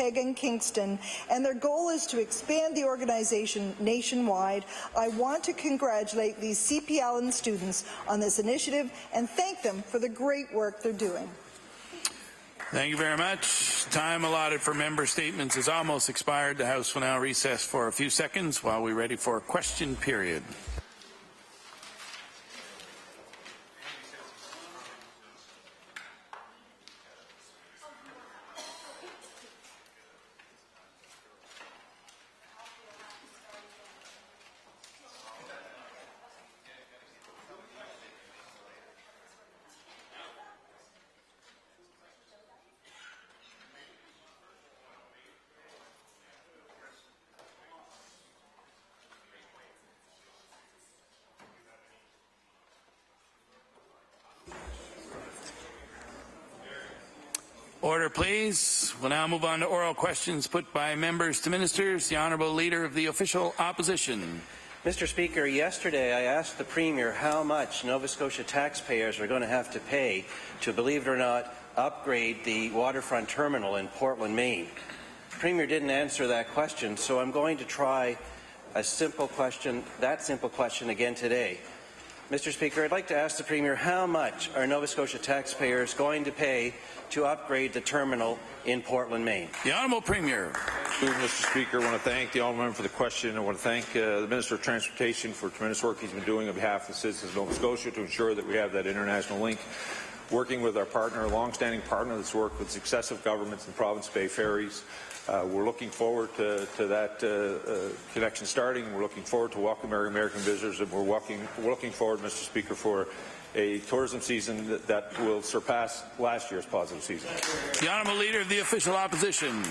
Winnipeg and Kingston, and their goal is to expand the organization nationwide. I want to congratulate these CP Allen students on this initiative and thank them for the great work they're doing. Thank you very much. Time allotted for member statements is almost expired. The House will now recess for a few seconds while we're ready for a question period. Order, please. We'll now move on to oral questions put by members to ministers. The Honourable Leader of the Official Opposition. Mr. Speaker, yesterday I asked the Premier how much Nova Scotia taxpayers are going to have to pay to, believe it or not, upgrade the waterfront terminal in Portland, Maine. The Premier didn't answer that question, so I'm going to try that simple question again today. Mr. Speaker, I'd like to ask the Premier how much are Nova Scotia taxpayers going to pay to upgrade the terminal in Portland, Maine? The Honourable Premier. Mr. Speaker, I want to thank the Honourable Member for the question. I want to thank the Minister of Transportation for tremendous work he's been doing on behalf of the citizens of Nova Scotia to ensure that we have that international link. Working with our partner, a long-standing partner that's worked with successive governments in the province of Bay Ferries. We're looking forward to that connection starting. We're looking forward to welcoming our American visitors, and we're looking forward, Mr. Speaker, for a tourism season that will surpass last year's positive season. The Honourable Leader of the Official Opposition.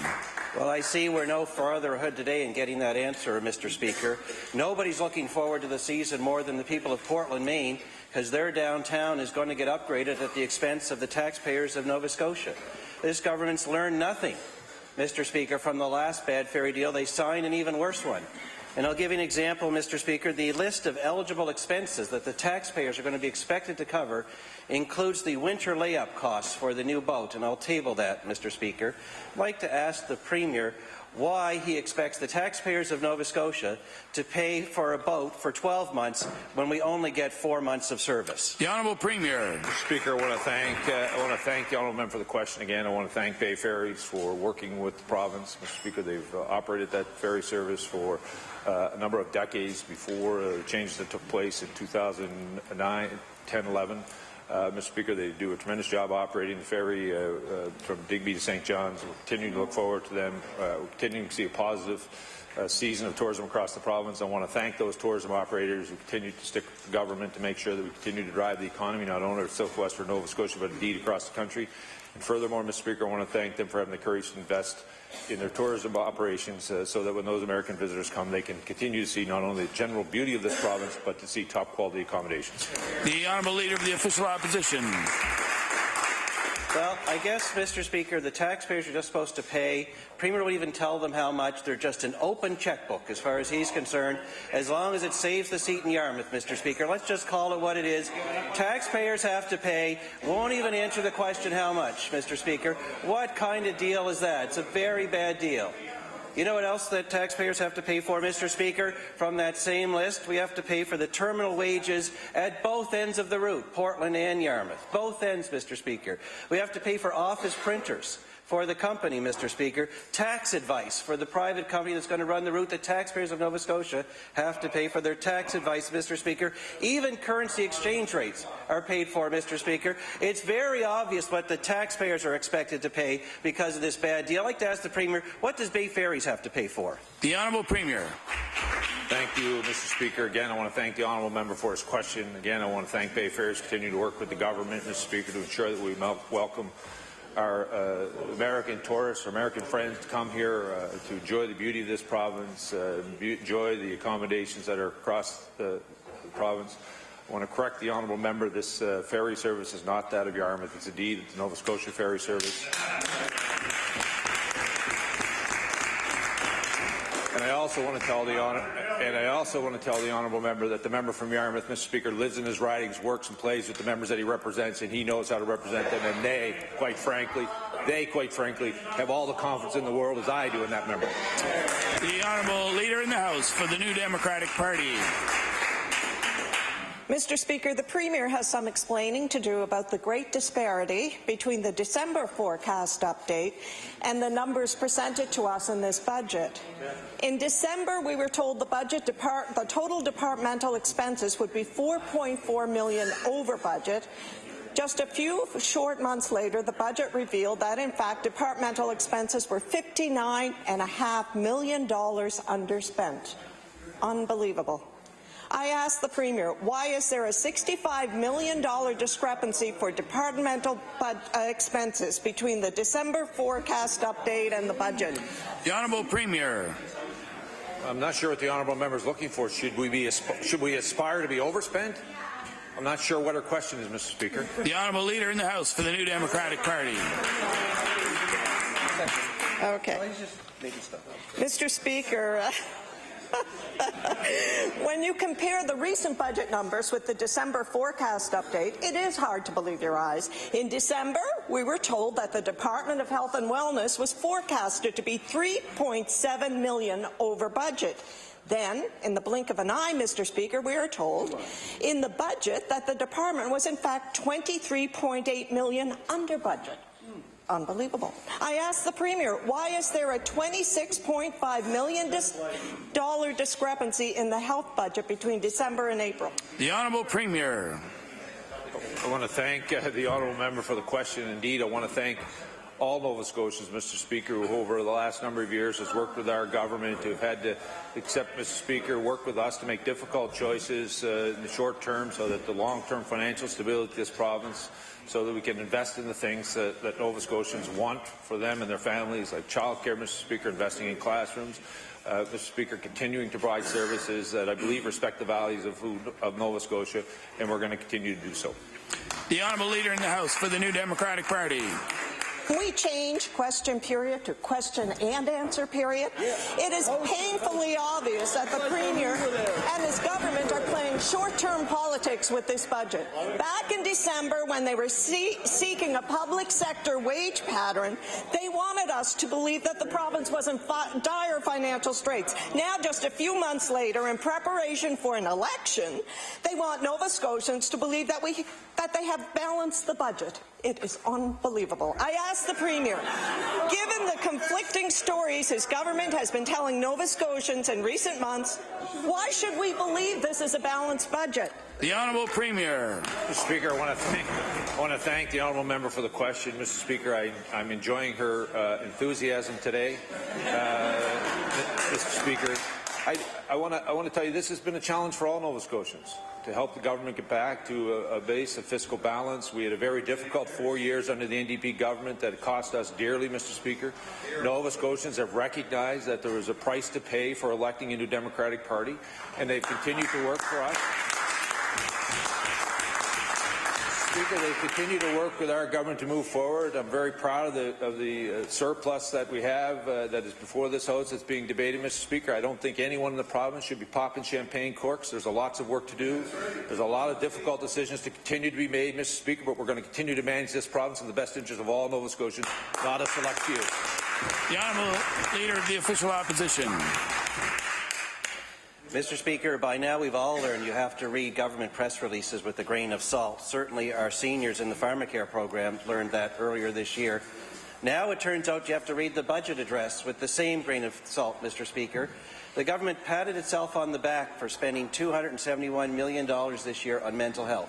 Well, I see we're no farther ahead today in getting that answer, Mr. Speaker. Nobody's looking forward to the season more than the people of Portland, Maine, because their downtown is going to get upgraded at the expense of the taxpayers of Nova Scotia. This government's learned nothing, Mr. Speaker, from the last bad ferry deal. They signed an even worse one. And I'll give you an example, Mr. Speaker. The list of eligible expenses that the taxpayers are going to be expected to cover includes the winter layup costs for the new boat, and I'll table that, Mr. Speaker. I'd like to ask the Premier why he expects the taxpayers of Nova Scotia to pay for a boat for 12 months when we only get 4 months of service. The Honourable Premier. Mr. Speaker, I want to thank the Honourable Member for the question again. I want to thank Bay Ferries for working with the province. Mr. Speaker, they've operated that ferry service for a number of decades before the changes that took place in 2009, 10, 11. Mr. Speaker, they do a tremendous job operating the ferry from Digby to St. John's. We're continuing to look forward to them. We're continuing to see a positive season of tourism across the province. I want to thank those tourism operators who continue to stick with the government to make sure that we continue to drive the economy, not only of southwestern Nova Scotia, but indeed across the country. And furthermore, Mr. Speaker, I want to thank them for having the courage to invest in their tourism operations so that when those American visitors come, they can continue to see not only the general beauty of this province, but to see top quality accommodations. The Honourable Leader of the Official Opposition. Well, I guess, Mr. Speaker, the taxpayers are just supposed to pay. Premier will even tell them how much. They're just an open checkbook as far as he's concerned, as long as it saves the seat in Yarmouth, Mr. Speaker. Let's just call it what it is. Taxpayers have to pay. Won't even answer the question how much, Mr. Speaker. What kind of deal is that? It's a very bad deal. You know what else that taxpayers have to pay for, Mr. Speaker? From that same list, we have to pay for the terminal wages at both ends of the route, Portland and Yarmouth. Both ends, Mr. Speaker. We have to pay for office printers for the company, Mr. Speaker, tax advice for the private company that's going to run the route. The taxpayers of Nova Scotia have to pay for their tax advice, Mr. Speaker. Even currency exchange rates are paid for, Mr. Speaker. It's very obvious what the taxpayers are expected to pay because of this bad deal. I'd like to ask the Premier, what does Bay Ferries have to pay for? The Honourable Premier. Thank you, Mr. Speaker. Again, I want to thank the Honourable Member for his question. Again, I want to thank Bay Ferries, continue to work with the government, Mr. Speaker, to ensure that we welcome our American tourists, our American friends to come here to enjoy the beauty of this province, enjoy the accommodations that are across the province. I want to correct the Honourable Member. This ferry service is not that of Yarmouth. It's indeed the Nova Scotia ferry service. And I also want to tell the honourable member that the member from Yarmouth, Mr. Speaker, lives in his ridings, works and plays with the members that he represents, and he knows how to represent them. And they, quite frankly, have all the confidence in the world as I do in that member. The honourable leader in the House for the New Democratic Party. Mr. Speaker, the Premier has some explaining to do about the great disparity between the December forecast update and the numbers presented to us in this budget. In December, we were told the total departmental expenses would be $4.4 million over budget. Just a few short months later, the budget revealed that, in fact, departmental expenses were $59.5 million underspent. Unbelievable. I ask the Premier, why is there a $65 million discrepancy for departmental expenses between the December forecast update and the budget? The Honourable Premier. I'm not sure what the honourable member is looking for. Should we aspire to be overspent? I'm not sure what her question is, Mr. Speaker. The honourable leader in the House for the New Democratic Party. Okay. Mr. Speaker, when you compare the recent budget numbers with the December forecast update, it is hard to believe your eyes. In December, we were told that the Department of Health and Wellness was forecasted to be $3.7 million over budget. Then, in the blink of an eye, Mr. Speaker, we are told in the budget that the department was in fact $23.8 million under budget. Unbelievable. I ask the Premier, why is there a $26.5 million discrepancy in the health budget between December and April? The Honourable Premier. I want to thank the honourable member for the question. Indeed, I want to thank all Nova Scotians, Mr. Speaker, who over the last number of years has worked with our government, who have had to accept, Mr. Speaker, work with us to make difficult choices in the short term so that the long-term financial stability of this province, so that we can invest in the things that Nova Scotians want for them and their families, like childcare, Mr. Speaker, investing in classrooms, Mr. Speaker, continuing to provide services that I believe respect the values of Nova Scotia, and we're going to continue to do so. The honourable leader in the House for the New Democratic Party. Can we change question period to question and answer period? It is painfully obvious that the Premier and his government are playing short-term politics with this budget. Back in December, when they were seeking a public sector wage pattern, they wanted us to believe that the province was in dire financial straits. Now, just a few months later, in preparation for an election, they want Nova Scotians to believe that they have balanced the budget. It is unbelievable. I ask the Premier, given the conflicting stories his government has been telling Nova Scotians in recent months, why should we believe this is a balanced budget? The Honourable Premier. Mr. Speaker, I want to thank the honourable member for the question. Mr. Speaker, I'm enjoying her enthusiasm today. Mr. Speaker, I want to tell you this has been a challenge for all Nova Scotians to help the government get back to a base of fiscal balance. We had a very difficult 4 years under the NDP government that cost us dearly, Mr. Speaker. Nova Scotians have recognized that there was a price to pay for electing a new Democratic Party, and they've continued to work for us. Speaker, they continue to work with our government to move forward. I'm very proud of the surplus that we have that is before this House that's being debated, Mr. Speaker. I don't think anyone in the province should be popping champagne corks. There's lots of work to do. There's a lot of difficult decisions to continue to be made, Mr. Speaker, but we're going to continue to manage this province in the best interest of all Nova Scotians, not a select few. The Honourable Leader of the Official Opposition. Mr. Speaker, by now we've all learned you have to read government press releases with a grain of salt. Certainly our seniors in the pharmacare program learned that earlier this year. Now it turns out you have to read the budget address with the same grain of salt, Mr. Speaker. The government patted itself on the back for spending $271 million this year on mental health.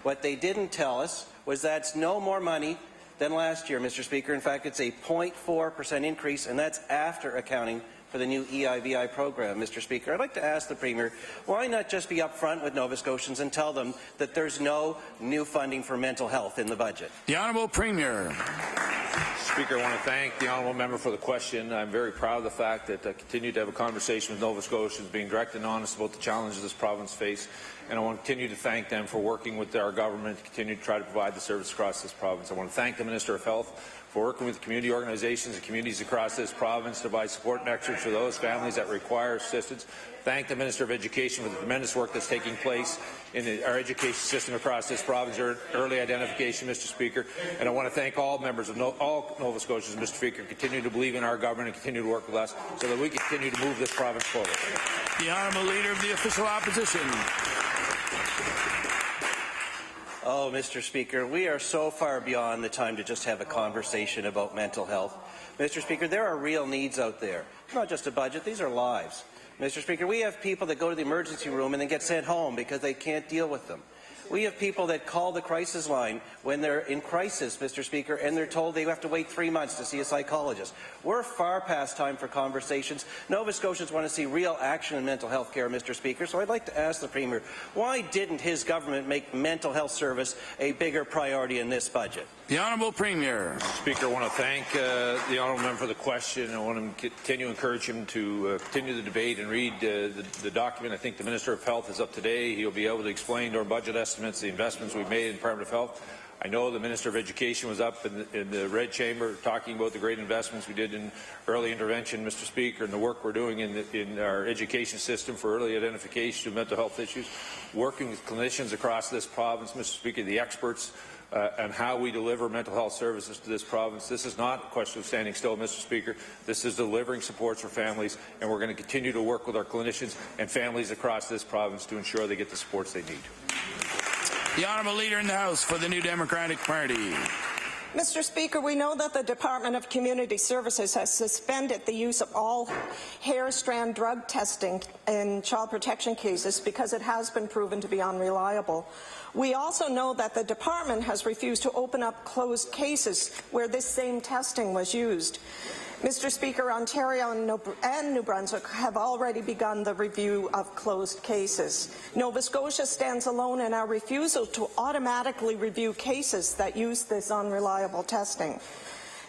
What they didn't tell us was that's no more money than last year, Mr. Speaker. In fact, it's a 0.4% increase, and that's after accounting for the new EIVI program, Mr. Speaker. I'd like to ask the Premier, why not just be upfront with Nova Scotians and tell them that there's no new funding for mental health in the budget? The Honourable Premier. Speaker, I want to thank the honourable member for the question. I'm very proud of the fact that I continue to have a conversation with Nova Scotians, being direct and honest about the challenges this province faces, and I want to continue to thank them for working with our government to continue to try to provide the service across this province. I want to thank the Minister of Health for working with community organizations and communities across this province to provide support and excerpts for those families that require assistance. Thank the Minister of Education for the tremendous work that's taking place in our education system across this province, early identification, Mr. Speaker. And I want to thank all members of all Nova Scotians, Mr. Speaker, continue to believe in our government and continue to work with us so that we continue to move this province forward. The Honourable Leader of the Official Opposition. Oh, Mr. Speaker, we are so far beyond the time to just have a conversation about mental health. Mr. Speaker, there are real needs out there. It's not just a budget, these are lives. Mr. Speaker, we have people that go to the emergency room and then get sent home because they can't deal with them. We have people that call the crisis line when they're in crisis, Mr. Speaker, and they're told they have to wait 3 months to see a psychologist. We're far past time for conversations. Nova Scotians want to see real action in mental health care, Mr. Speaker, so I'd like to ask the Premier, why didn't his government make mental health service a bigger priority in this budget? The Honourable Premier. Speaker, I want to thank the Honourable Member for the question. I want to continue to encourage him to continue the debate and read the document. I think the Minister of Health is up today. He'll be able to explain our budget estimates, the investments we've made in the Department of Health. I know the Minister of Education was up in the Red Chamber talking about the great investments we did in early intervention, Mr. Speaker, and the work we're doing in our education system for early identification of mental health issues, working with clinicians across this province, Mr. Speaker, the experts, and how we deliver mental health services to this province. This is not a question of standing still, Mr. Speaker. This is delivering supports for families, and we're going to continue to work with our clinicians and families across this province to ensure they get the supports they need. The Honourable Leader in the House for the New Democratic Party. Mr. Speaker, we know that the Department of Community Services has suspended the use of all hair strand drug testing in child protection cases because it has been proven to be unreliable. We also know that the department has refused to open up closed cases where this same testing was used. Mr. Speaker, Ontario and New Brunswick have already begun the review of closed cases. Nova Scotia stands alone in our refusal to automatically review cases that use this unreliable testing.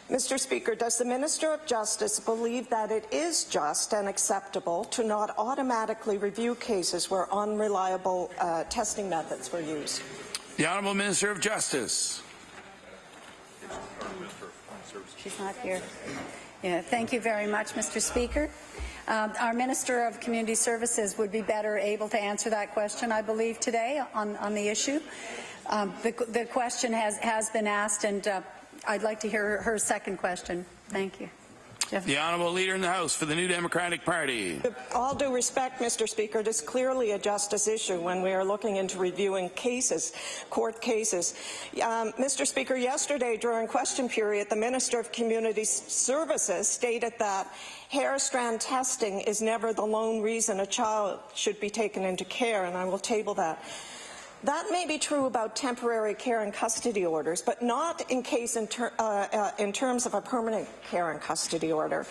Mr. Speaker, does the Minister of Justice believe that it is just and acceptable to not automatically review cases where unreliable testing methods were used? The Honourable Minister of Justice. She's not here. Yeah, thank you very much, Mr. Speaker. Our Minister of Community Services would be better able to answer that question, I believe, today on the issue. The question has been asked, and I'd like to hear her second question. Thank you. The Honourable Leader in the House for the New Democratic Party. With all due respect, Mr. Speaker, it is clearly a justice issue when we are looking into reviewing cases, court cases. Mr. Speaker, yesterday during question period, the Minister of Community Services stated that hair strand testing is never the lone reason a child should be taken into care, and I will table that. That may be true about temporary care and custody orders, but not in terms of a permanent care and custody order.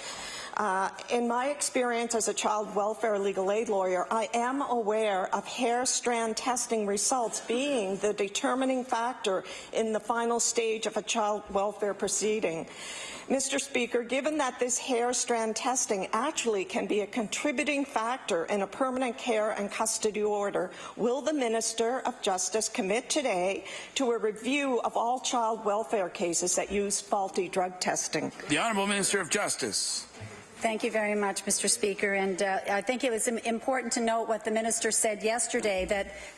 In my experience as a child welfare legal aid lawyer, I am aware of hair strand testing results being the determining factor in the final stage of a child welfare proceeding. Mr. Speaker, given that this hair strand testing actually can be a contributing factor in a permanent care and custody order, will the Minister of Justice commit today to a review of all child welfare cases that use faulty drug testing? The Honourable Minister of Justice. Thank you very much, Mr. Speaker. And I think it was important to note what the Minister said yesterday,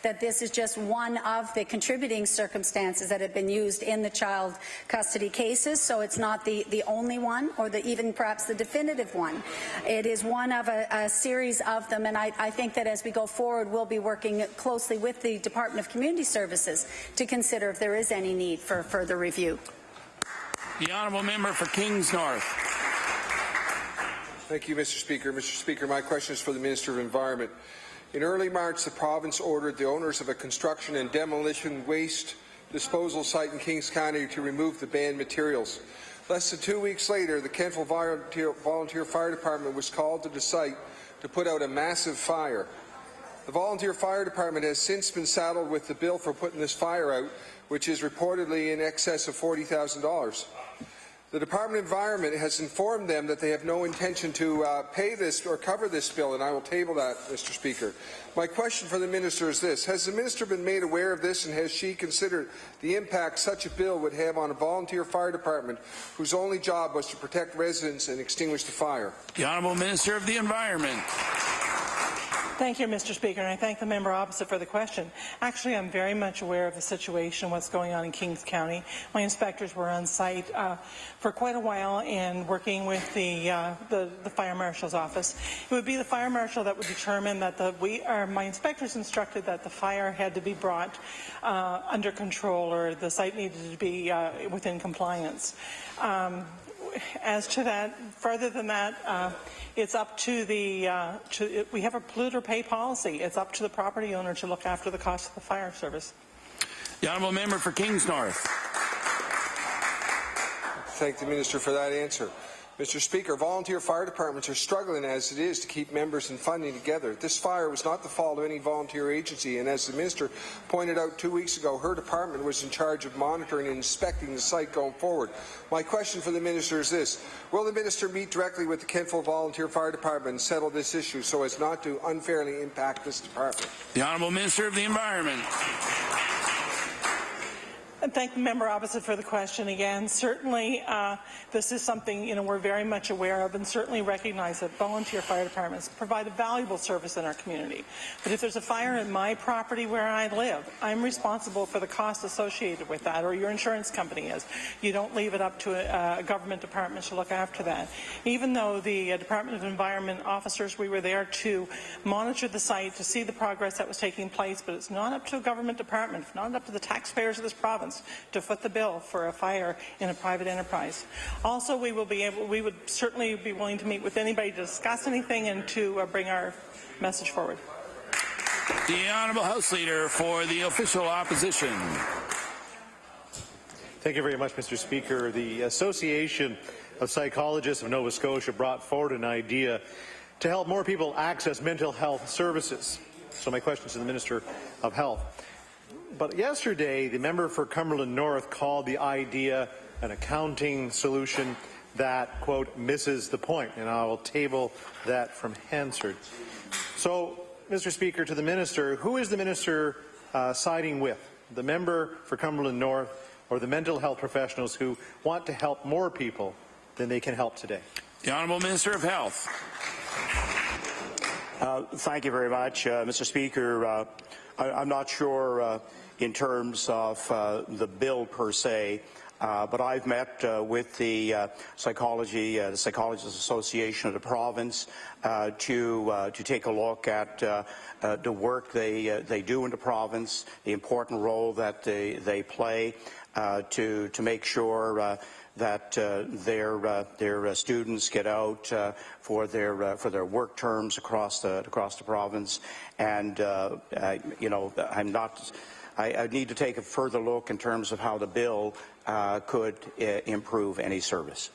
that this is just one of the contributing circumstances that have been used in the child custody cases. So it's not the only one, or even perhaps the definitive one. It is one of a series of them, and I think that as we go forward, we'll be working closely with the Department of Community Services to consider if there is any need for further review. The Honourable Member for Kings North. Thank you, Mr. Speaker. Mr. Speaker, my question is for the Minister of Environment. In early March, the province ordered the owners of a construction and demolition waste disposal site in Kings County to remove the banned materials. Less than 2 weeks later, the Kentville Volunteer Fire Department was called to the site to put out a massive fire. The Volunteer Fire Department has since been saddled with the bill for putting this fire out, which is reportedly in excess of $40,000. The Department of Environment has informed them that they have no intention to pay this or cover this bill, and I will table that, Mr. Speaker. My question for the Minister is this. Has the Minister been made aware of this, and has she considered the impact such a bill would have on a volunteer fire department whose only job was to protect residents and extinguish the fire? The Honourable Minister of the Environment. Thank you, Mr. Speaker, and I thank the member opposite for the question. Actually, I'm very much aware of the situation, what's going on in Kings County. My inspectors were on site for quite a while and working with the Fire Marshal's office. It would be the Fire Marshal that would determine that my inspectors instructed that the fire had to be brought under control, or the site needed to be within compliance. As to that, further than that, it's up to the, we have a pollute or pay policy. It's up to the property owner to look after the cost of the fire service. The Honourable Member for Kings North. Thank the Minister for that answer. Mr. Speaker, volunteer fire departments are struggling as it is to keep members and funding together. This fire was not the fault of any volunteer agency, and as the Minister pointed out 2 weeks ago, her department was in charge of monitoring and inspecting the site going forward. My question for the Minister is this. Will the Minister meet directly with the Kentville Volunteer Fire Department and settle this issue so as not to unfairly impact this department? The Honourable Minister of the Environment. And thank the member opposite for the question again. Certainly, this is something we're very much aware of, and certainly recognize that volunteer fire departments provide a valuable service in our community. But if there's a fire in my property where I live, I'm responsible for the cost associated with that, or your insurance company is. You don't leave it up to a government department to look after that. Even though the Department of Environment officers, we were there to monitor the site, to see the progress that was taking place, but it's not up to a government department, it's not up to the taxpayers of this province to foot the bill for a fire in a private enterprise. Also, we would certainly be willing to meet with anybody to discuss anything and to bring our message forward. The Honourable House Leader for the Official Opposition. Thank you very much, Mr. Speaker. The Association of Psychologists of Nova Scotia brought forward an idea to help more people access mental health services. So my question is to the Minister of Health. But yesterday, the member for Cumberland North called the idea an accounting solution that, quote, misses the point, and I will table that from Hansard. So, Mr. Speaker, to the Minister, who is the Minister siding with? The member for Cumberland North or the mental health professionals who want to help more people than they can help today? The Honourable Minister of Health. Thank you very much, Mr. Speaker. I'm not sure in terms of the bill per se, but I've met with the Psychologists Association of the province to take a look at the work they do in the province, the important role that they play to make sure that their students get out for their work terms across the province, and I need to take a further look in terms of how the bill could improve any service.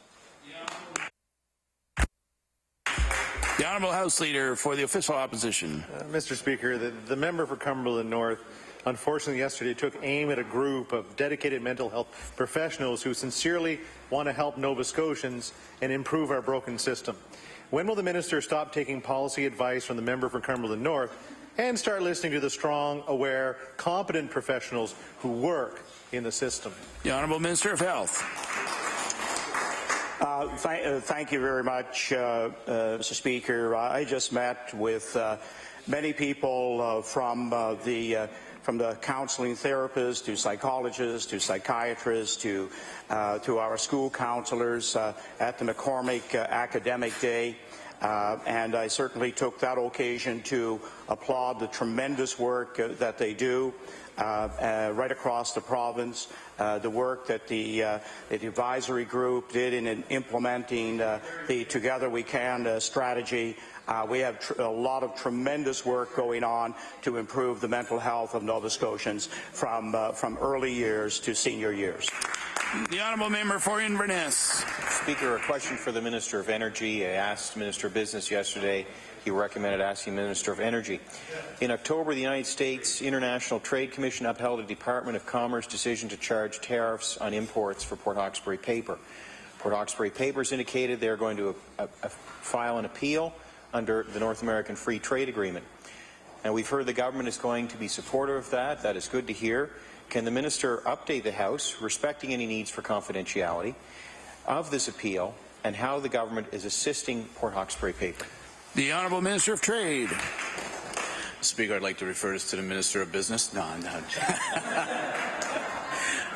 The Honourable House Leader for the Official Opposition. Mr. Speaker, the member for Cumberland North unfortunately yesterday took aim at a group of dedicated mental health professionals who sincerely want to help Nova Scotians and improve our broken system. When will the Minister stop taking policy advice from the member for Cumberland North and start listening to the strong, aware, competent professionals who work in the system? The Honourable Minister of Health. Thank you very much, Mr. Speaker. I just met with many people from the counseling therapists to psychologists to psychiatrists to our school counselors at the McCormick Academic Day. And I certainly took that occasion to applaud the tremendous work that they do right across the province, the work that the advisory group did in implementing the Together We Can strategy. We have a lot of tremendous work going on to improve the mental health of Nova Scotians from early years to senior years. The Honourable Member for Inverness. Speaker, a question for the Minister of Energy. I asked Minister of Business yesterday. He recommended asking Minister of Energy. In October, the United States International Trade Commission upheld a Department of Commerce decision to charge tariffs on imports for Port Hawkesbury paper. Port Hawkesbury Papers indicated they're going to file an appeal under the North American Free Trade Agreement. And we've heard the government is going to be supportive of that. That is good to hear. Can the minister update the House, respecting any needs for confidentiality, of this appeal and how the government is assisting Port Hawkesbury Paper? The Honourable Minister of Trade. Speaker, I'd like to refer this to the Minister of Business. No, I'm not.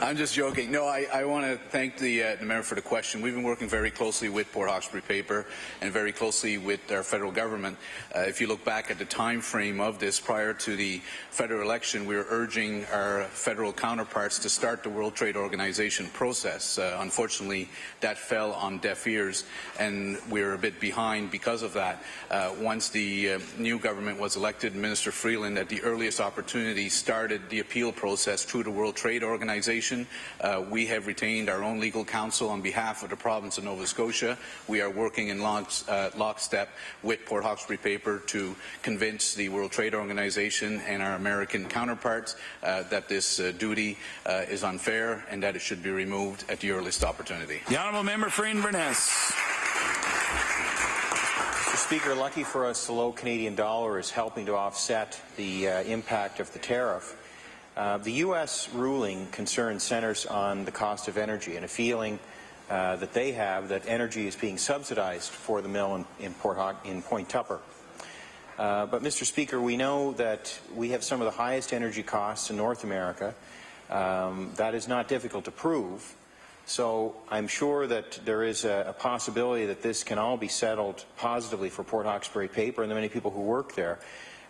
I'm just joking. No, I want to thank the member for the question. We've been working very closely with Port Hawkesbury Paper and very closely with our federal government. If you look back at the time frame of this, prior to the federal election, we were urging our federal counterparts to start the World Trade Organization process. Unfortunately, that fell on deaf ears, and we're a bit behind because of that. Once the new government was elected, Minister Freeland, at the earliest opportunity, started the appeal process through the World Trade Organization. We have retained our own legal counsel on behalf of the province of Nova Scotia. We are working in lockstep with Port Hawkesbury Paper to convince the World Trade Organization and our American counterparts that this duty is unfair and that it should be removed at the earliest opportunity. The Honourable Member for Inverness. Mr. Speaker, lucky for us, the low Canadian dollar is helping to offset the impact of the tariff. The U.S. ruling concerns centers on the cost of energy and a feeling that they have that energy is being subsidized for the mill in Point Tupper. But, Mr. Speaker, we know that we have some of the highest energy costs in North America. That is not difficult to prove. So I'm sure that there is a possibility that this can all be settled positively for Port Hawkesbury Paper and the many people who work there.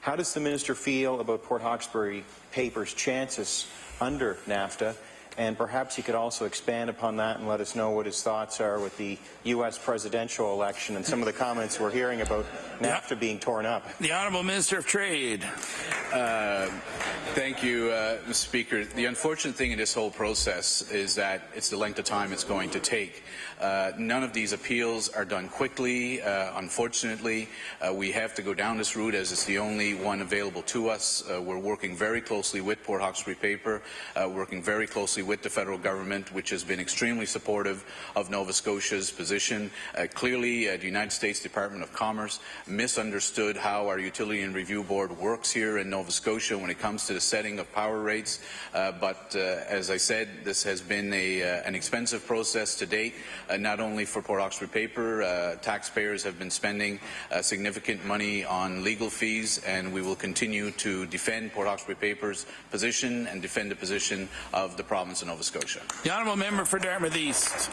How does the minister feel about Port Hawkesbury Paper's chances under NAFTA? And perhaps he could also expand upon that and let us know what his thoughts are with the U.S. presidential election and some of the comments we're hearing about NAFTA being torn up. The Honourable Minister of Trade. Thank you, Mr. Speaker. The unfortunate thing in this whole process is that it's the length of time it's going to take. None of these appeals are done quickly. Unfortunately, we have to go down this route as it's the only one available to us. We're working very closely with Port Hawkesbury Paper, working very closely with the federal government, which has been extremely supportive of Nova Scotia's position. Clearly, the United States Department of Commerce misunderstood how our Utility and Review Board works here in Nova Scotia when it comes to the setting of power rates. But as I said, this has been an expensive process to date. Not only for Port Hawkesbury Paper, taxpayers have been spending significant money on legal fees, and we will continue to defend Port Hawkesbury Paper's position and defend the position of the province of Nova Scotia. The Honourable Member for Dartmouth East.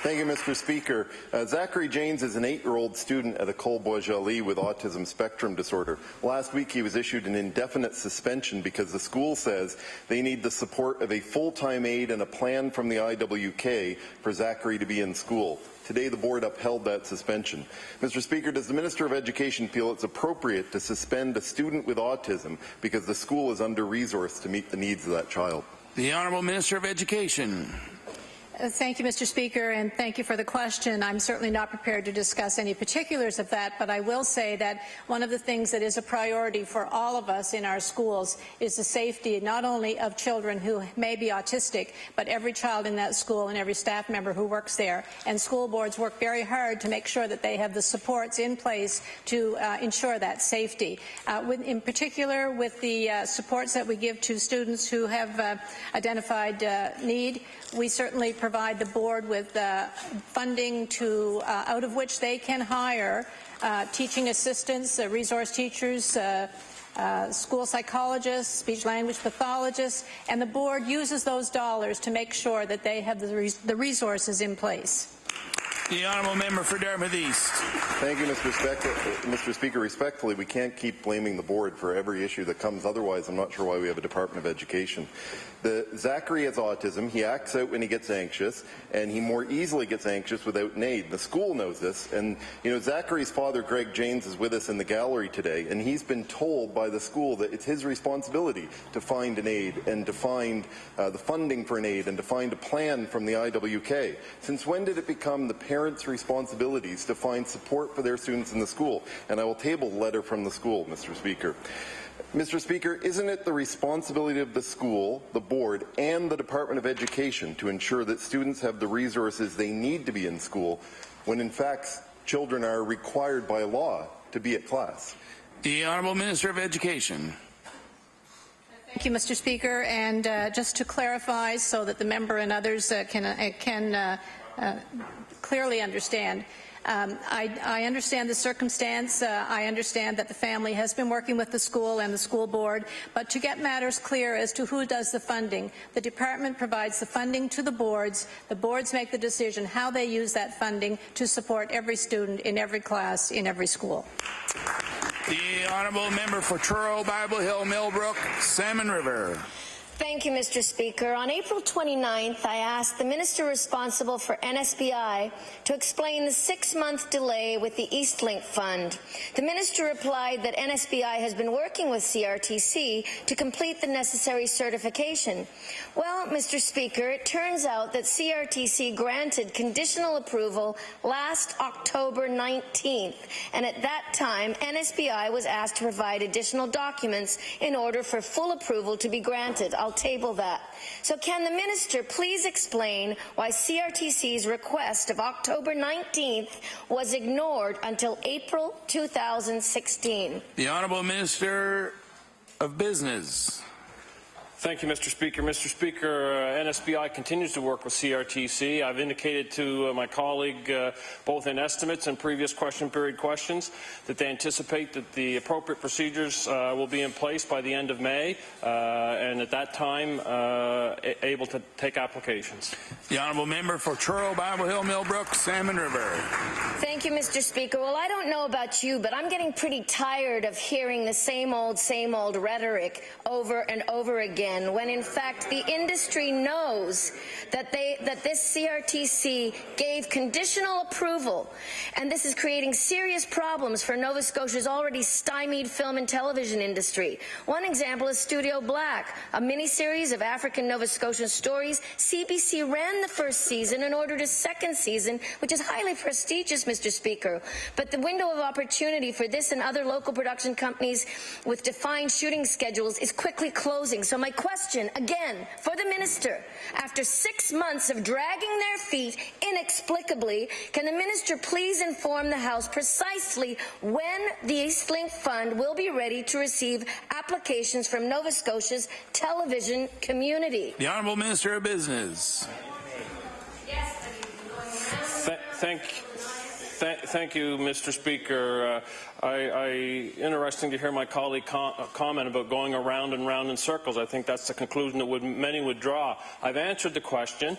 Thank you, Mr. Speaker. Zachary Janes is an 8-year-old student at École Bois-Joli with autism spectrum disorder. Last week he was issued an indefinite suspension because the school says they need the support of a full-time aide and a plan from the IWK for Zachary to be in school. Today the board upheld that suspension. Mr. Speaker, does the Minister of Education feel it's appropriate to suspend a student with autism because the school is under-resourced to meet the needs of that child? The Honourable Minister of Education. Thank you, Mr. Speaker, and thank you for the question. I'm certainly not prepared to discuss any particulars of that, but I will say that one of the things that is a priority for all of us in our schools is the safety not only of children who may be autistic, but every child in that school and every staff member who works there. And school boards work very hard to make sure that they have the supports in place to ensure that safety. In particular, with the supports that we give to students who have identified need, we certainly provide the board with funding to out of which they can hire teaching assistants, resource teachers, school psychologists, speech-language pathologists, and the board uses those dollars to make sure that they have the resources in place. The Honourable Member for Dartmouth East. Thank you, Mr. Speaker. Respectfully, we can't keep blaming the board for every issue that comes. Otherwise, I'm not sure why we have a Department of Education. Zachary has autism. He acts out when he gets anxious, and he more easily gets anxious without an aid. The school knows this, and Zachary's father, Greg Janes, is with us in the gallery today, and he's been told by the school that it's his responsibility to find an aid and to find the funding for an aid and to find a plan from the IWK. Since when did it become the parents' responsibilities to find support for their students in the school? And I will table the letter from the school, Mr. Speaker. Mr. Speaker, isn't it the responsibility of the school, the board, and the Department of Education to ensure that students have the resources they need to be in school when, in fact, children are required by law to be at class? The Honourable Minister of Education. Thank you, Mr. Speaker. And just to clarify, so that the member and others can clearly understand, I understand the circumstance. I understand that the family has been working with the school and the school board, but to get matters clear as to who does the funding, the department provides the funding to the boards make the decision how they use that funding to support every student in every class in every school. The Honourable Member for Truro, Bible Hill, Millbrook, Salmon River. Thank you, Mr. Speaker. On April 29th, I asked the minister responsible for NSBI to explain the 6-month delay with the Eastlink Fund. The minister replied that NSBI has been working with CRTC to complete the necessary certification. Well, Mr. Speaker, it turns out that CRTC granted conditional approval last October 19th, and at that time, NSBI was asked to provide additional documents in order for full approval to be granted. I'll table that. So can the minister please explain why CRTC's request of October 19th was ignored until April 2016? The Honourable Minister of Business. Thank you, Mr. Speaker. Mr. Speaker, NSBI continues to work with CRTC. I've indicated to my colleague, both in estimates and previous question period questions, that they anticipate that the appropriate procedures will be in place by the end of May, and at that time, able to take applications. The Honourable Member for Truro, Bible Hill, Millbrook, Salmon River. Thank you, Mr. Speaker. Well, I don't know about you, but I'm getting pretty tired of hearing the same old rhetoric over and over again, when in fact the industry knows that this CRTC gave conditional approval, and this is creating serious problems for Nova Scotia's already stymied film and television industry. One example is Studio Black, a miniseries of African Nova Scotian stories. CBC ran the first season and ordered a second season, which is highly prestigious, Mr. Speaker. But the window of opportunity for this and other local production companies with defined shooting schedules is quickly closing. So my question, again, for the minister, after 6 months of dragging their feet inexplicably, can the minister please inform the House precisely when the Eastlink Fund will be ready to receive applications from Nova Scotia's television community? The Honourable Minister of Business. Thank you, Mr. Speaker. Interesting to hear my colleague comment about going around and round in circles. I think that's the conclusion that many would draw. I've answered the question.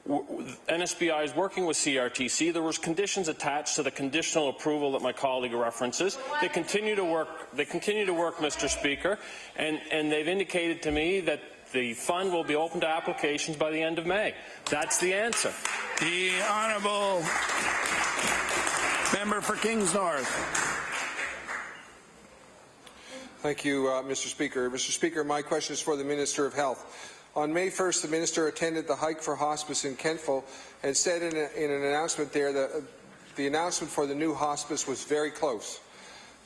NSBI is working with CRTC. There was conditions attached to the conditional approval that my colleague references. They continue to work, Mr. Speaker, and they've indicated to me that the fund will be open to applications by the end of May. That's the answer. The Honourable Member for Kings North. Thank you, Mr. Speaker. Mr. Speaker, my question is for the Minister of Health. On May 1st, the Minister attended the Hike for Hospice in Kentville and said in an announcement there that the announcement for the new hospice was very close.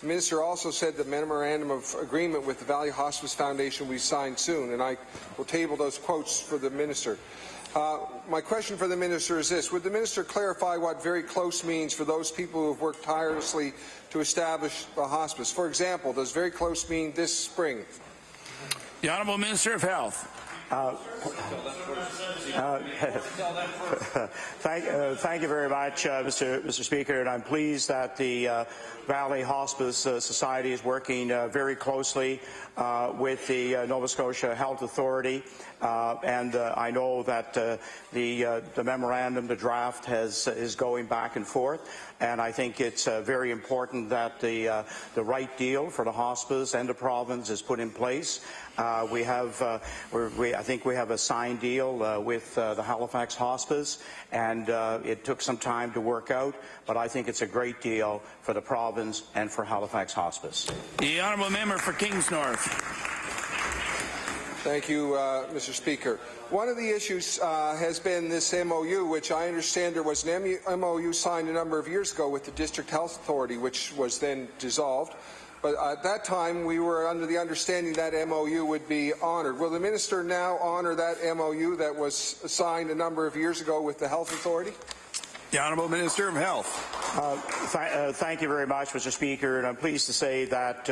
The Minister also said the memorandum of agreement with the Valley Hospice Foundation will be signed soon, and I will table those quotes for the Minister. My question for the Minister is this. Would the Minister clarify what very close means for those people who have worked tirelessly to establish the hospice? For example, does very close mean this spring? The Honourable Minister of Health. Thank you very much, Mr. Speaker, and I'm pleased that the Valley Hospice Society is working very closely with the Nova Scotia Health Authority, and I know that the memorandum, the draft, is going back and forth, and I think it's very important that the right deal for the hospice and the province is put in place. I think we have a signed deal with the Halifax Hospice, and it took some time to work out, but I think it's a great deal for the province and for Halifax Hospice. The Honourable Member for Kings North. Thank you, Mr. Speaker. One of the issues has been this MOU, which I understand there was an MOU signed a number of years ago with the District Health Authority, which was then dissolved. But at that time, we were under the understanding that MOU would be honoured. Will the minister now honour that MOU that was signed a number of years ago with the Health Authority? The Honourable Minister of Health. Thank you very much, Mr. Speaker, and I'm pleased to say that,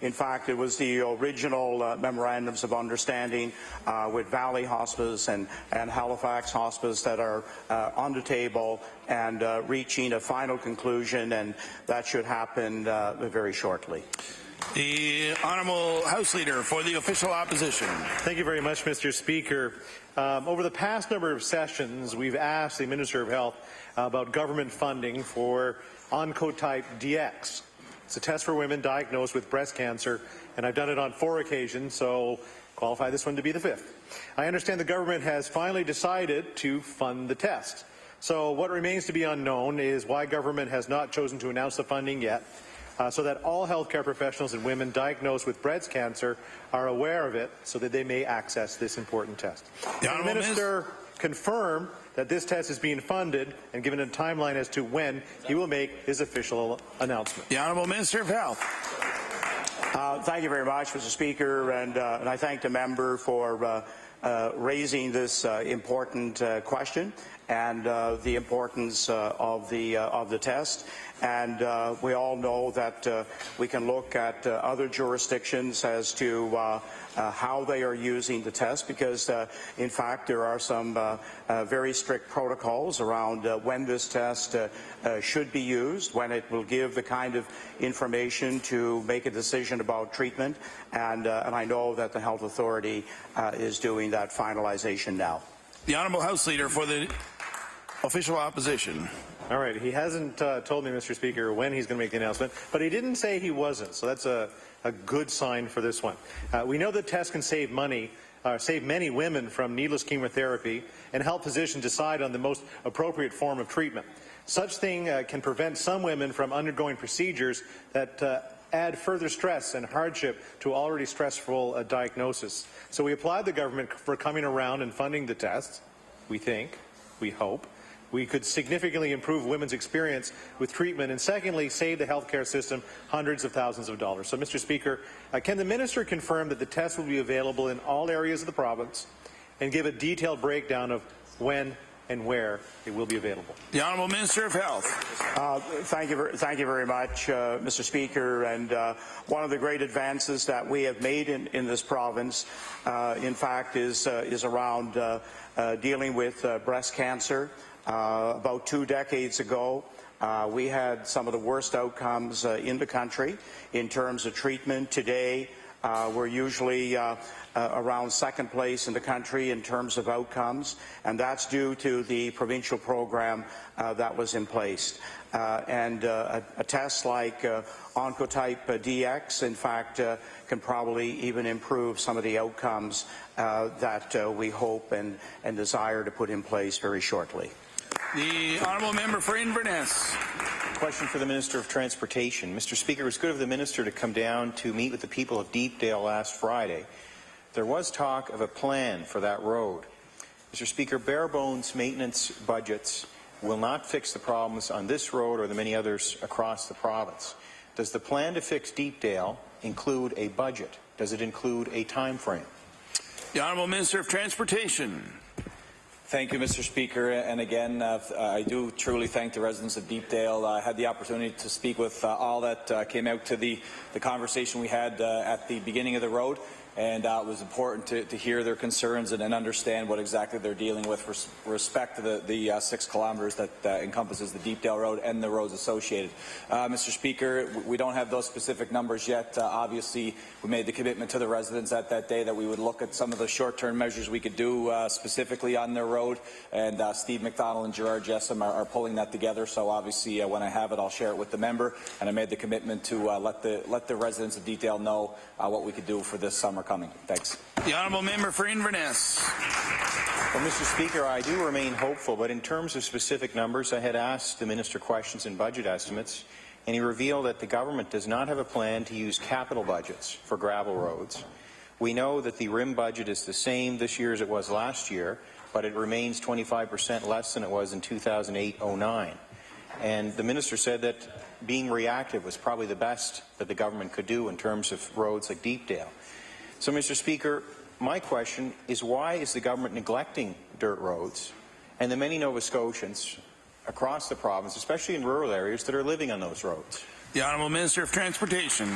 in fact, it was the original memorandums of understanding with Valley Hospice and Halifax Hospice that are on the table and reaching a final conclusion, and that should happen very shortly. The Honourable House Leader for the Official Opposition. Thank you very much, Mr. Speaker. Over the past number of sessions, we've asked the Minister of Health about government funding for Oncotype DX. It's a test for women diagnosed with breast cancer, and I've done it on 4 occasions, so qualify this one to be the 5th. I understand the government has finally decided to fund the test. So what remains to be unknown is why government has not chosen to announce the funding yet, so that all healthcare professionals and women diagnosed with breast cancer are aware of it so that they may access this important test. The Minister confirm that this test is being funded and given a timeline as to when he will make his official announcement. The Honourable Minister of Health. Thank you very much, Mr. Speaker, and I thank the member for raising this important question and the importance of the test. And we all know that we can look at other jurisdictions as to how they are using the test, because in fact there are some very strict protocols around when this test should be used, when it will give the kind of information to make a decision about treatment, and I know that the Health Authority is doing that finalization now. The Honourable House Leader for the Official Opposition. All right, he hasn't told me, Mr. Speaker, when he's going to make the announcement, but he didn't say he wasn't, so that's a good sign for this one. We know that tests can save money, save many women from needless chemotherapy, and help physicians decide on the most appropriate form of treatment. Such thing can prevent some women from undergoing procedures that add further stress and hardship to already stressful diagnosis. So we applaud the government for coming around and funding the test. We think, we hope. We could significantly improve women's experience with treatment, and secondly, save the healthcare system hundreds of thousands of dollars. So, Mr. Speaker, can the minister confirm that the test will be available in all areas of the province and give a detailed breakdown of when and where it will be available? The Honourable Minister of Health. Thank you very much, Mr. Speaker. And one of the great advances that we have made in this province, in fact, is around dealing with breast cancer. About 2 decades ago, we had some of the worst outcomes in the country in terms of treatment. Today, we're usually around second place in the country in terms of outcomes, and that's due to the provincial program that was in place. And a test like Oncotype DX, in fact, can probably even improve some of the outcomes that we hope and desire to put in place very shortly. The Honourable Member for Inverness. Question for the Minister of Transportation. Mr. Speaker, it was good of the Minister to come down to meet with the people of Deepdale last Friday. There was talk of a plan for that road. Mr. Speaker, bare-bones maintenance budgets will not fix the problems on this road or the many others across the province. Does the plan to fix Deepdale include a budget? Does it include a time frame? The Honourable Minister of Transportation. Thank you, Mr. Speaker. And again, I do truly thank the residents of Deepdale. I had the opportunity to speak with all that came out to the conversation we had at the beginning of the road. And it was important to hear their concerns and understand what exactly they're dealing with with respect to the 6 kilometres that encompasses the Deepdale Road and the roads associated. Mr. Speaker, we don't have those specific numbers yet. Obviously, we made the commitment to the residents at that day that we would look at some of the short-term measures we could do specifically on their road, and Steve McDonald and Gerard Jessam are pulling that together. So obviously, when I have it, I'll share it with the member, and I made the commitment to let the residents of Deepdale know what we could do for this summer coming. Thanks. The Honourable Member for Inverness. Well, Mr. Speaker, I do remain hopeful, but in terms of specific numbers, I had asked the Minister questions and budget estimates, and he revealed that the government does not have a plan to use capital budgets for gravel roads. We know that the RIM budget is the same this year as it was last year, but it remains 25% less than it was in 2008-09. And the minister said that being reactive was probably the best that the government could do in terms of roads like Deepdale. So, Mr. Speaker, my question is, why is the government neglecting dirt roads and the many Nova Scotians across the province, especially in rural areas, that are living on those roads? The Honourable Minister of Transportation.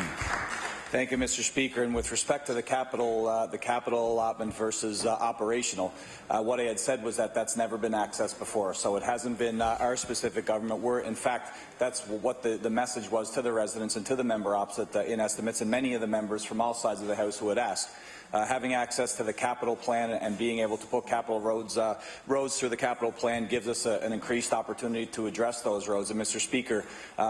Thank you, Mr. Speaker. And with respect to the capital allotment versus operational, what I had said was that that's never been accessed before. So it hasn't been our specific government. In fact, that's what the message was to the residents and to the member opposite in estimates, and many of the members from all sides of the House who had asked. Having access to the capital plan and being able to put capital roads through the capital plan gives us an increased opportunity to address those roads. And Mr. Speaker,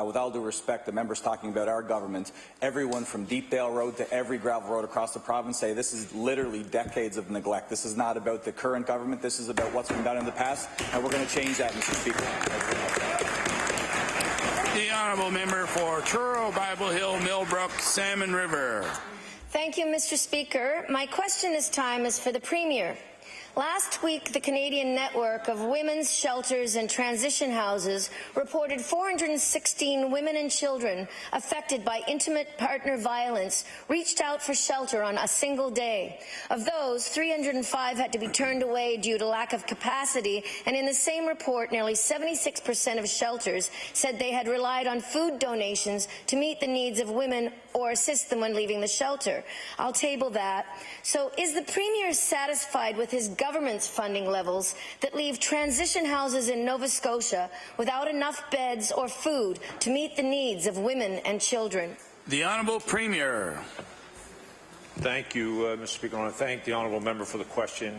with all due respect, the members talking about our government, everyone from Deepdale Road to every gravel road across the province say this is literally decades of neglect. This is not about the current government. This is about what's been done in the past, and we're going to change that, Mr. Speaker. The Honourable Member for Truro, Bible Hill, Millbrook, Salmon River. Thank you, Mr. Speaker. My question this time is for the Premier. Last week, the Canadian Network of Women's Shelters and Transition Houses reported 416 women and children affected by intimate partner violence reached out for shelter on a single day. Of those, 305 had to be turned away due to lack of capacity, and in the same report, nearly 76% of shelters said they had relied on food donations to meet the needs of women or assist them when leaving the shelter. I'll table that. So is the Premier satisfied with his government's funding levels that leave transition houses in Nova Scotia without enough beds or food to meet the needs of women and children? The Honourable Premier. Thank you, Mr. Speaker. I want to thank the honourable member for the question.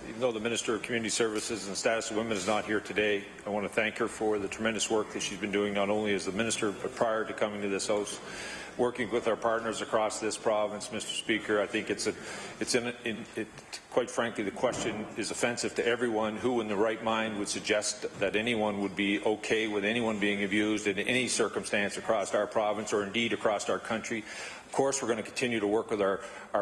Even though the Minister of Community Services and Status of Women is not here today, I want to thank her for the tremendous work that she's been doing, not only as the Minister, but prior to coming to this House, working with our partners across this province. Mr. Speaker, I think quite frankly, the question is offensive to everyone who in the right mind would suggest that anyone would be okay with anyone being abused in any circumstance across our province or indeed across our country. Of course, we're going to continue to work with our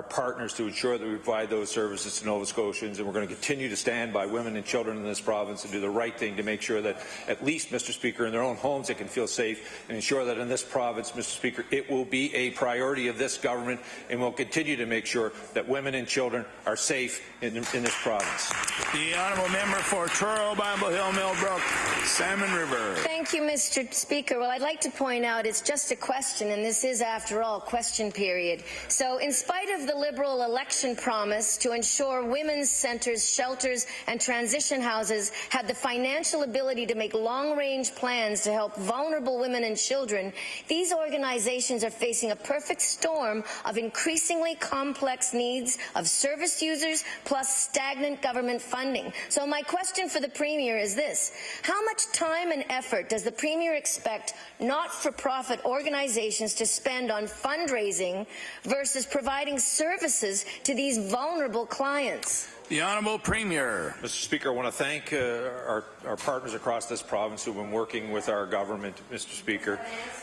partners to ensure that we provide those services to Nova Scotians, and we're going to continue to stand by women and children in this province and do the right thing to make sure that at least, Mr. Speaker, in their own homes they can feel safe, and ensure that in this province, Mr. Speaker, it will be a priority of this government, and we'll continue to make sure that women and children are safe in this province. The Honourable Member for Truro, Bible Hill, Millbrook, Salmon River. Thank you, Mr. Speaker. Well, I'd like to point out it's just a question, and this is, after all, question period. So in spite of the Liberal election promise to ensure women's centres, shelters and transition houses had the financial ability to make long-range plans to help vulnerable women and children, these organizations are facing a perfect storm of increasingly complex needs of service users plus stagnant government funding. So my question for the Premier is this: how much time and effort does the Premier expect not-for-profit organizations to spend on fundraising versus providing services to these vulnerable clients? The Honourable Premier. Mr. Speaker, I want to thank our partners across this province who have been working with our government, Mr. Speaker.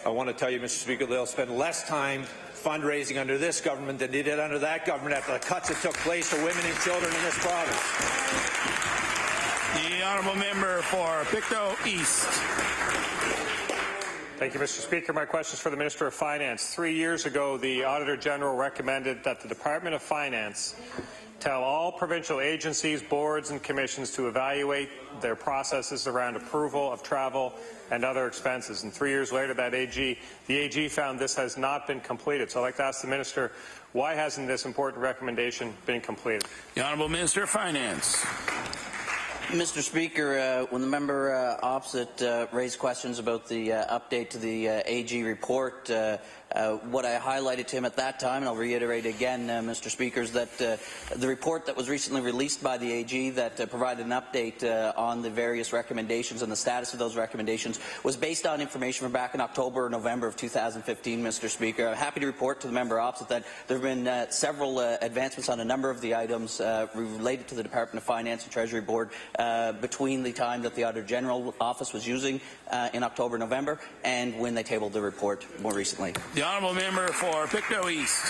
I want to tell you, Mr. Speaker, they'll spend less time fundraising under this government than they did under that government after the cuts that took place for women and children in this province. The Honourable Member for Pictou East. Thank you, Mr. Speaker. My question is for the Minister of Finance. 3 years ago, the Auditor General recommended that the Department of Finance tell all provincial agencies, boards and commissions to evaluate their processes around approval of travel and other expenses. And 3 years later, the AG found this has not been completed. So I'd like to ask the Minister, why hasn't this important recommendation been completed? The Honourable Minister of Finance. Mr. Speaker, when the member opposite raised questions about the update to the AG report, what I highlighted to him at that time, and I'll reiterate again, Mr. Speaker, is that the report that was recently released by the AG that provided an update on the various recommendations and the status of those recommendations was based on information from back in October or November of 2015, Mr. Speaker. I'm happy to report to the member opposite that there have been several advancements on a number of the items related to the Department of Finance and Treasury Board between the time that the Auditor General Office was using in October, November, and when they tabled the report more recently. The Honourable Member for Pictou East.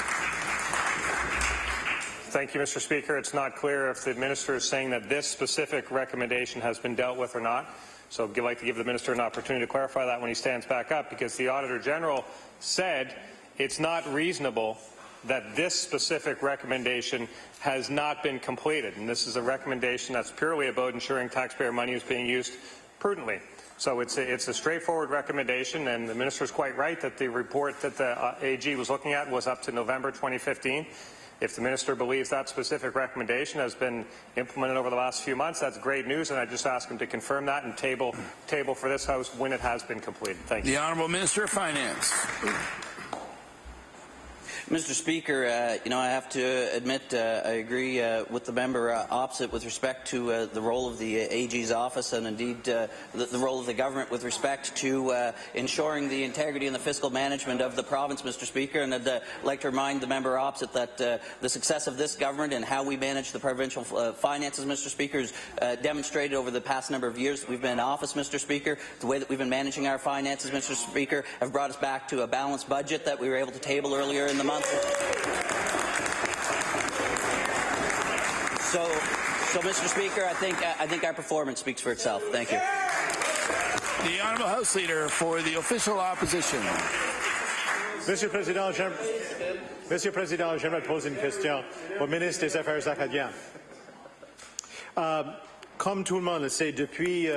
Thank you, Mr. Speaker. It's not clear if the Minister is saying that this specific recommendation has been dealt with or not. So I'd like to give the minister an opportunity to clarify that when he stands back up, because the Auditor General said it's not reasonable that this specific recommendation has not been completed. And this is a recommendation that's purely about ensuring taxpayer money is being used prudently. So it's a straightforward recommendation, and the minister is quite right that the report that the AG was looking at was up to November 2015. If the minister believes that specific recommendation has been implemented over the last few months, that's great news, and I just ask him to confirm that and table for this House when it has been completed. Thank you. The Honourable Minister of Finance. Mr. Speaker, I have to admit I agree with the member opposite with respect to the role of the AG's office and indeed the role of the government with respect to ensuring the integrity and the fiscal management of the province, Mr. Speaker. And I'd like to remind the member opposite that the success of this government and how we manage the provincial finances, Mr. Speaker, is demonstrated over the past number of years that we've been in office, Mr. Speaker. The way that we've been managing our finances, Mr. Speaker, have brought us back to a balanced budget that we were able to table earlier in the month. So, Mr. Speaker, I think our performance speaks for itself. Thank you. The Honourable House Leader for the Official Opposition. Monsieur le Président, j'aimerais poser une question au ministre des Affaires acadiennes. Comme tout le monde le sait, depuis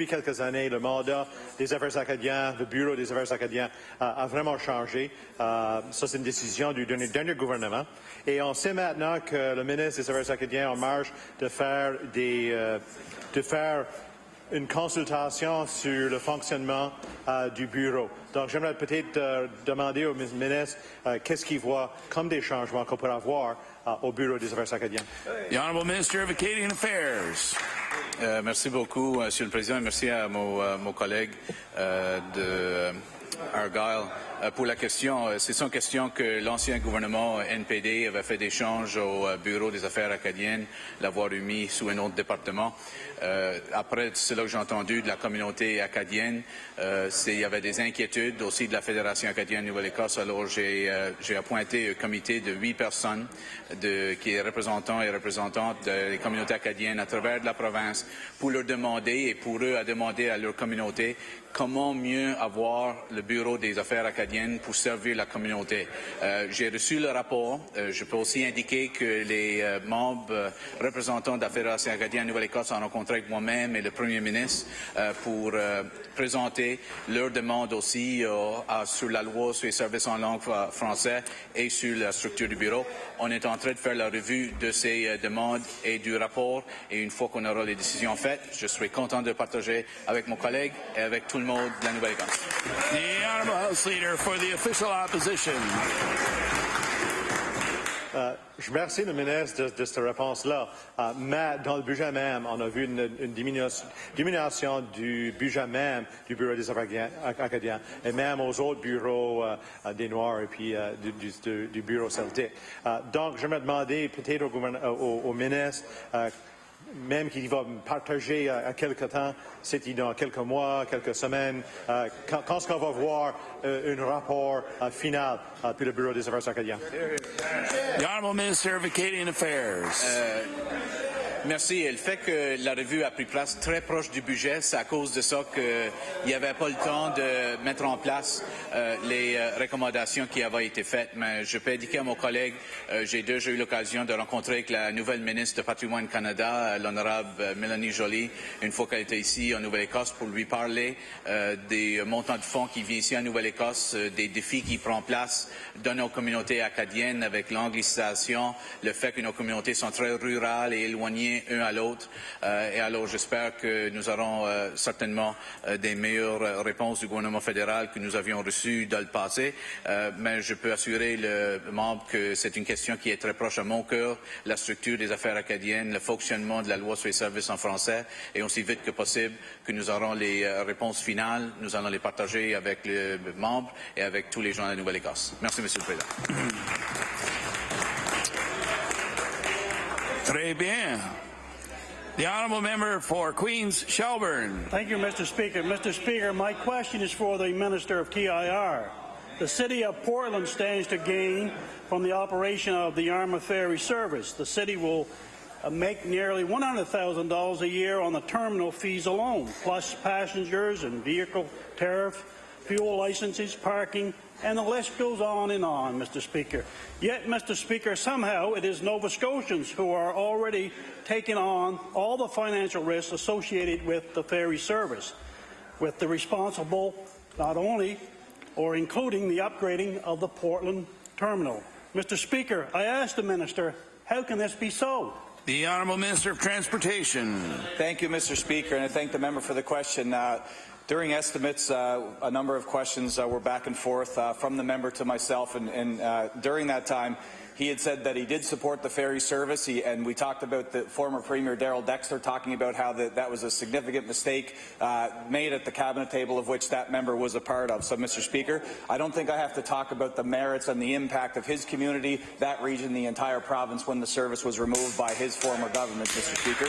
quelques années, le mandat des Affaires acadiennes, le Bureau des Affaires acadiennes a vraiment changé. Ça, c'est une décision du dernier gouvernement. Et on sait maintenant que le ministre des Affaires acadiennes est en marge de faire une consultation sur le fonctionnement du bureau. Donc, j'aimerais peut-être demander au ministre qu'est-ce qu'il voit comme des changements qu'on pourrait avoir au Bureau des Affaires acadiennes. The Honourable Minister of Acadian Affairs. Merci beaucoup, Monsieur le Président, et merci à mon collègue de Argyle pour la question. C'est sans question que l'ancien gouvernement NPD avait fait des changes au Bureau des Affaires acadiennes, l'avoir remis sous un autre département. Après cela que j'ai entendu de la communauté acadienne, il y avait des inquiétudes aussi de la Fédération acadienne Nouvelle-Écosse. Alors j'ai appointé un comité de 8 personnes qui est représentants et représentantes des communautés acadiennes à travers la province pour leur demander et pour eux à demander à leur communauté comment mieux avoir le Bureau des Affaires acadiennes pour servir la communauté. J'ai reçu le rapport. Je peux aussi indiquer que les membres représentants de la Fédération acadienne Nouvelle-Écosse ont rencontré avec moi-même et le Premier ministre pour présenter leur demande aussi sur la loi sur les services en langue française et sur la structure du bureau. On est en train de faire la revue de ces demandes et du rapport, et une fois qu'on aura les décisions faites, je serai content de partager avec mon collègue et avec tout le monde de la Nouvelle-Écosse. The Honourable House Leader for the Official Opposition. Je remercie le ministre de cette réponse-là. Mais dans le budget même, on a vu une diminution du budget même du Bureau des Affaires acadiennes et même aux autres bureaux des Noirs et puis du Bureau celtique. Donc, je me demandais peut-être au ministre, même qu'il va partager à quelque temps, c'est dans quelques mois, quelques semaines, quand est-ce qu'on va voir un rapport final pour le Bureau des Affaires acadiennes? The Honourable Minister of Acadian Affairs. Merci. Et le fait que la revue a pris place très proche du budget, c'est à cause de ça qu'il n'y avait pas le temps de mettre en place les recommandations qui avaient été faites. Mais je peux indiquer à mon collègue, j'ai déjà eu l'occasion de rencontrer avec la nouvelle ministre de Patrimoine Canada, l'honorable Mélanie Joly, une fois qu'elle était ici en Nouvelle-Écosse, pour lui parler des montants de fonds qui viennent ici en Nouvelle-Écosse, des défis qui prennent place dans nos communautés acadiennes avec l'anglicisation, le fait que nos communautés sont très rurales et éloignées un à l'autre. Et alors, j'espère que nous aurons certainement des meilleures réponses du gouvernement fédéral que nous avions reçues dans le passé. Mais je peux assurer le membre que c'est une question qui est très proche à mon cœur, la structure des affaires acadiennes, le fonctionnement de la loi sur les services en français. Et aussi vite que possible que nous aurons les réponses finales, nous allons les partager avec les membres et avec tous les gens de la Nouvelle-Écosse. Merci, Monsieur le Président. Très bien. The Honourable Member for Queens, Shelburne. Thank you, Mr. Speaker. Mr. Speaker, my question is for the Minister of TIR. The City of Portland stands to gain from the operation of the Yarmouth Ferry Service. The City will make nearly $100,000 a year on the terminal fees alone, plus passengers and vehicle tariff, fuel licenses, parking, and the list goes on and on, Mr. Speaker. Yet, Mr. Speaker, somehow it is Nova Scotians who are already taking on all the financial risks associated with the ferry service, with the responsible not only or including the upgrading of the Portland terminal. Mr. Speaker, I ask the Minister, how can this be so? The Honourable Minister of Transportation. Thank you, Mr. Speaker, and I thank the member for the question. During estimates, a number of questions were back and forth from the member to myself, and during that time, he had said that he did support the ferry service, and we talked about the former Premier Darrell Dexter talking about how that was a significant mistake made at the cabinet table, of which that member was a part of. So, Mr. Speaker, I don't think I have to talk about the merits and the impact of his community, that region, the entire province, when the service was removed by his former government, Mr. Speaker.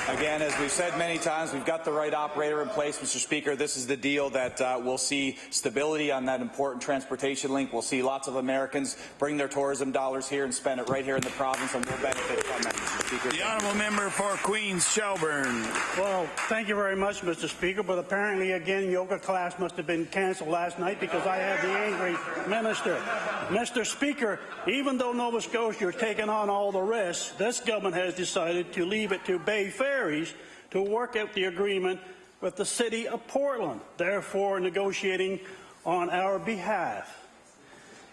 Again, as we've said many times, we've got the right operator in place, Mr. Speaker. This is the deal that will see stability on that important transportation link. We'll see lots of Americans bring their tourism dollars here and spend it right here in the province, and we'll benefit from that, Mr. Speaker. The Honourable Member for Queens Shelburne. Well, thank you very much, Mr. Speaker, but apparently, again, yoga class must have been cancelled last night because I had the angry minister. Mr. Speaker, even though Nova Scotia is taking on all the risks, this government has decided to leave it to Bay Ferries to work out the agreement with the City of Portland, therefore negotiating on our behalf.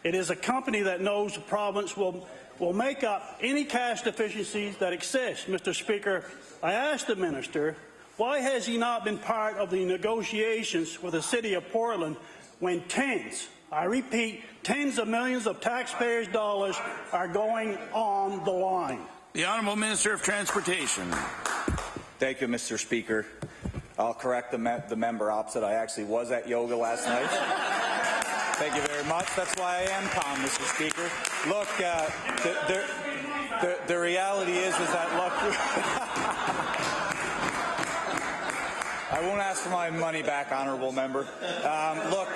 It is a company that knows the province will make up any cash deficiencies that exist. Mr. Speaker, I ask the minister, why has he not been part of the negotiations with the City of Portland when tens, I repeat, tens of millions of taxpayers' dollars are going on the line? The Honourable Minister of Transportation. Thank you, Mr. Speaker. I'll correct the member opposite. I actually was at yoga last night. Thank you very much. That's why I am calm, Mr. Speaker. Look, the reality is that, look, I won't ask for my money back, honourable member. Look,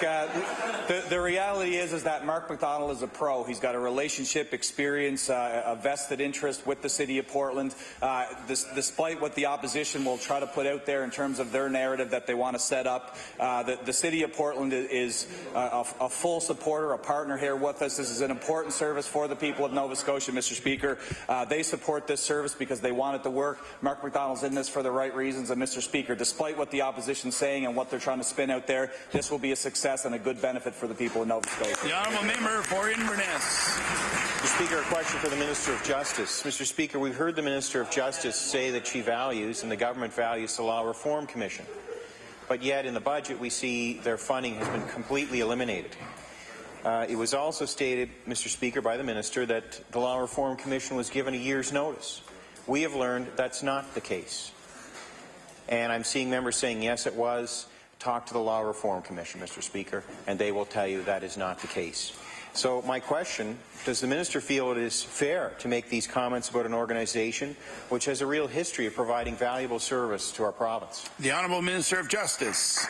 the reality is that Mark McDonald is a pro. He's got a relationship, experience, a vested interest with the City of Portland. Despite what the opposition will try to put out there in terms of their narrative that they want to set up, the City of Portland is a full supporter, a partner here with us. This is an important service for the people of Nova Scotia, Mr. Speaker. They support this service because they want it to work. Mark McDonald's in this for the right reasons, and Mr. Speaker, despite what the opposition is saying and what they're trying to spin out there, this will be a success and a good benefit for the people of Nova Scotia. The Honourable Member for Inverness. Mr. Speaker, a question for the Minister of Justice. Mr. Speaker, we've heard the Minister of Justice say that she values and the government values the Law Reform Commission, but yet in the budget we see their funding has been completely eliminated. It was also stated, Mr. Speaker, by the Minister that the Law Reform Commission was given a year's notice. We have learned that's not the case. And I'm seeing members saying, yes, it was. Talk to the Law Reform Commission, Mr. Speaker, and they will tell you that is not the case. So my question, does the Minister feel it is fair to make these comments about an organization which has a real history of providing valuable service to our province? The Honourable Minister of Justice.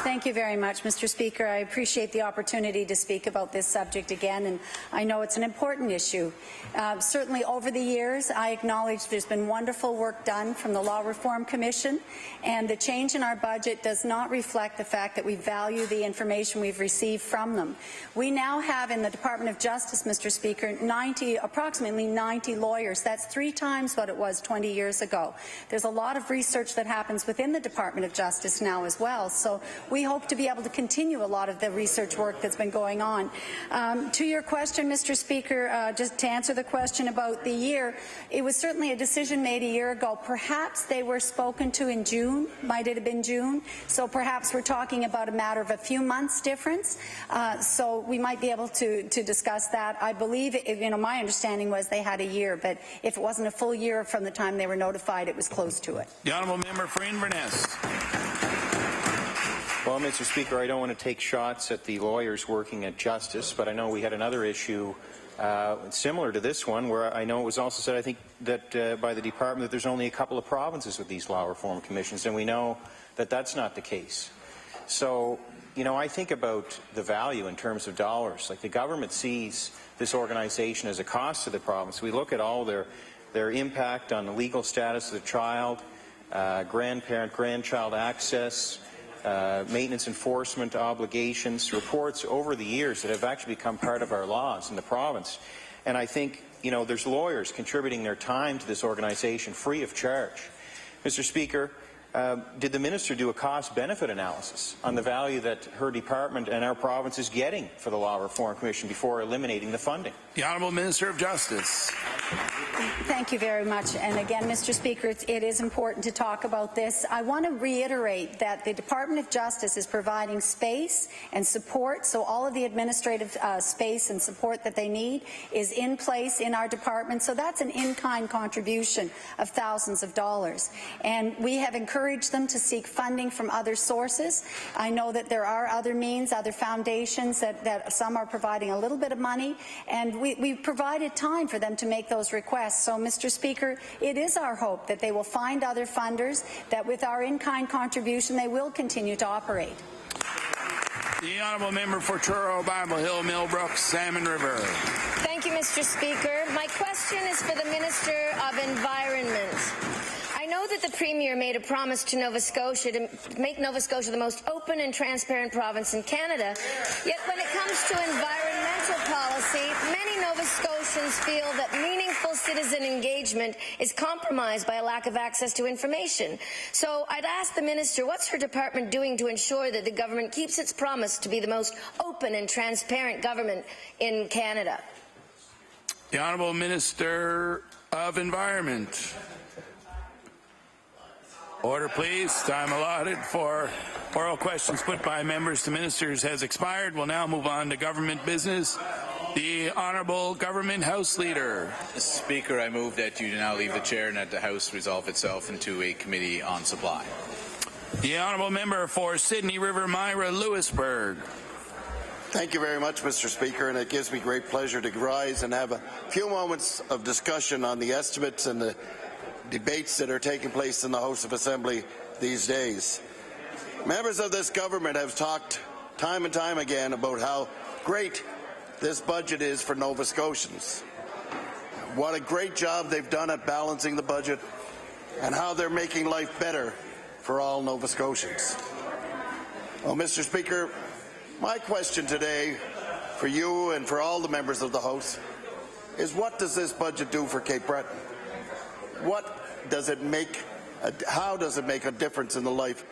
Thank you very much, Mr. Speaker. I appreciate the opportunity to speak about this subject again, and I know it's an important issue. Certainly over the years, I acknowledge there's been wonderful work done from the Law Reform Commission, and the change in our budget does not reflect the fact that we value the information we've received from them. We now have in the Department of Justice, Mr. Speaker, approximately 90 lawyers. That's 3 times what it was 20 years ago. There's a lot of research that happens within the Department of Justice now as well, so we hope to be able to continue a lot of the research work that's been going on. To your question, Mr. Speaker, just to answer the question about the year, it was certainly a decision made a year ago. Perhaps they were spoken to in June, might it have been June, so perhaps we're talking about a matter of a few months difference, so we might be able to discuss that. I believe, my understanding was they had a year, but if it wasn't a full year from the time they were notified, it was close to it. The Honourable Member for Inverness. Well, Mr. Speaker, I don't want to take shots at the lawyers working at Justice, but I know we had another issue similar to this one, where I know it was also said, I think, that by the Department that there's only a couple of provinces with these Law Reform Commissions, and we know that that's not the case. So, you know, I think about the value in terms of dollars. Like, the government sees this organization as a cost to the province. We look at all their impact on the legal status of the child, grandparent-grandchild access, maintenance enforcement obligations, reports over the years that have actually become part of our laws in the province. And I think, you know, there's lawyers contributing their time to this organization free of charge. Mr. Speaker, did the minister do a cost-benefit analysis on the value that her department and our province is getting for the Law Reform Commission before eliminating the funding? The Honourable Minister of Justice. Thank you very much. And again, Mr. Speaker, it is important to talk about this. I want to reiterate that the Department of Justice is providing space and support, so all of the administrative space and support that they need is in place in our department. So that's an in-kind contribution of thousands of dollars. And we have encouraged them to seek funding from other sources. I know that there are other means, other foundations that some are providing a little bit of money, and we've provided time for them to make those requests. So, Mr. Speaker, it is our hope that they will find other funders, that with our in-kind contribution they will continue to operate. The Honourable Member for Truro, Bible Hill, Millbrook, Salmon River. Thank you, Mr. Speaker. My question is for the Minister of Environment. I know that the Premier made a promise to Nova Scotia to make Nova Scotia the most open and transparent province in Canada, yet when it comes to environmental policy, many Nova Scotians feel that meaningful citizen engagement is compromised by a lack of access to information. So I'd ask the Minister, what's her department doing to ensure that the government keeps its promise to be the most open and transparent government in Canada? The Honourable Minister of Environment. Order, please. Time allotted for oral questions put by members to ministers has expired. We'll now move on to government business. The Honourable Government House Leader. Mr. Speaker, I move that you now leave the chair and that the House resolve itself into a committee on supply. The Honourable Member for Sydney River, Myra, Lewisburg. Thank you very much, Mr. Speaker, and it gives me great pleasure to rise and have a few moments of discussion on the estimates and the debates that are taking place in the House of Assembly these days. Members of this government have talked time and time again about how great this budget is for Nova Scotians. What a great job they've done at balancing the budget and how they're making life better for all Nova Scotians. Well, Mr. Speaker, my question today for you and for all the members of the House is, what does this budget do for Cape Breton? How does it make a difference in the life